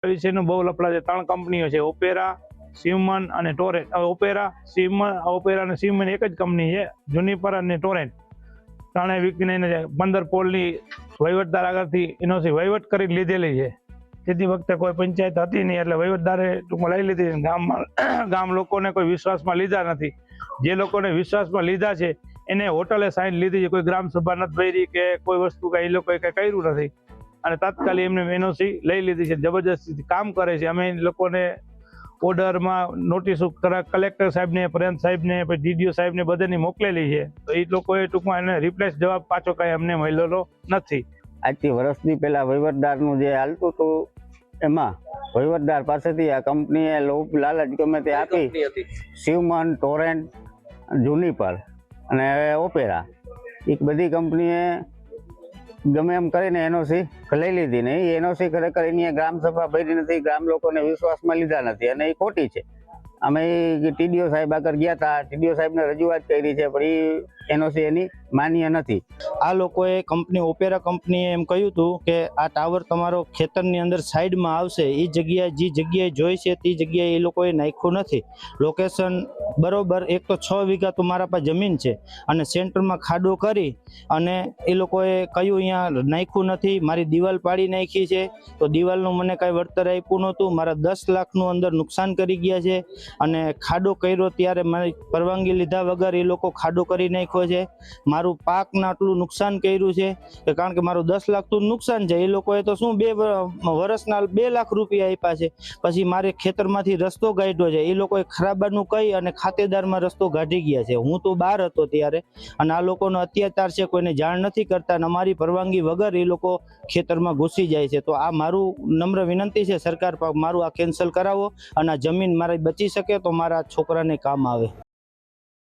વિશેનું બહુ લફડા છે। 3 કંપનીઓ છે, ઓપેરા, સિમન અને ટોરેન્ટ। ઓપેરા, અને સિમન એક જ કંપની છે, જુનિપર અને ટોરેન્ટ। ત્રણેય વ્યક્તિને 15 પોલની વહીવટદાર આગળથી એનઓસી વહીવટ કરી લીધેલી છે। તેથી વખતે કોઈ પંચાયત હતી નહીં એટલે વહીવટદારે ટૂંકમાં લઈ લીધી। ગામ લોકોને કોઈ વિશ્વાસમાં લીધા નથી। જે લોકોને વિશ્વાસમાં લીધા છે એને હોટલે સાઈન લીધી છે। કોઈ ગ્રામ સભા નથી ભરી કે કોઈ વસ્તુ એ લોકોએ કંઈ કર્યું નથી અને તાત્કાલિક એમને એનઓસી લઈ લીધી છે। જબરજસ્તીથી કામ કરે છે। અમે લોકોને ઓર્ડરમાં નોટિસો કલેક્ટર સાહેબને, પ્રેંત સાહેબને, પછી ડીડીઓ સાહેબને બધાની મોકલેલી છે। તો એ લોકોએ ટૂંકમાં એને રિપ્લેસ જવાબ પાછો કાંઈ અમને મળેલો નથી। આજથી વર્ષની પહેલા વહીવટદારનું જે હાલતું હતું એમાં વહીવટદાર પાસેથી આ કંપનીએ લોભ લાલચ ગમે તે આપી સિમન, ટોરેન્ટ, જુનિપર અને ઓપેરા એક બધી કંપનીએ ગમે એમ કરીને એનઓસી લઈ લીધી ને એ એનઓસી ખરેખર એની ગ્રામસભા ભરી નથી, ગ્રામ લોકોને વિશ્વાસમાં લીધા નથી અને એ ખોટી છે। અમે ટીડીઓ સાહેબ આગળ ગયા હતા, ટીડીઓ સાહેબને રજૂઆત કરી છે પણ એ એનઓસી એની માન્ય નથી। આ લોકોએ કંપની ઓપેરા કંપનીએ એમ કહ્યું હતું કે આ ટાવર તમારો ખેતરની અંદર સાઈડમાં આવશે, એ જગ્યાએ જે જગ્યાએ જોઈ છે તે જગ્યાએ એ લોકોએ નાખ્યું નથી। લોકેશન બરોબર, એક તો 6 વીઘા તો મારા પાસે જમીન છે અને સેન્ટરમાં ખાડો કરી અને એ લોકોએ કહ્યું અહીંયા નાખ્યું નથી। મારી દિવાલ પાડી નાખી છે તો દિવાલનું મને કાંઈ વળતર આપ્યું નહોતું। મારા 10 લાખનું અંદર નુકસાન કરી ગયા છે અને ખાડો કર્યો ત્યારે મારી પરવાનગી લીધા વગર એ લોકો ખાડો કરી નાખ્યો છે। મારું પાકના આટલું નુકસાન કર્યું છે કે કારણ કે મારું 10 લાખ તો નુકસાન છે, એ લોકોએ તો શું 2 વર્ષના 2 લાખ રૂપિયા આપ્યા છે। પછી મારે ખેતરમાંથી રસ્તો કાઢ્યો છે, એ લોકોએ ખરાબાનું કહી અને ખાતેદારમાં રસ્તો કાઢી ગયા છે। હું તો બહાર હતો ત્યારે અને આ લોકોનો અત્યાચાર છે, કોઈને જાણ નથી કરતા અને અમારી પરવાનગી વગર એ લોકો ખેતરમાં ઘૂસી જાય છે। તો આ મારું નમ્ર વિનંતી છે સરકાર, મારું આ કેન્સલ કરાવો અને આ જમીન મારી બચી શકે તો મારા છોકરાને કામ આવે।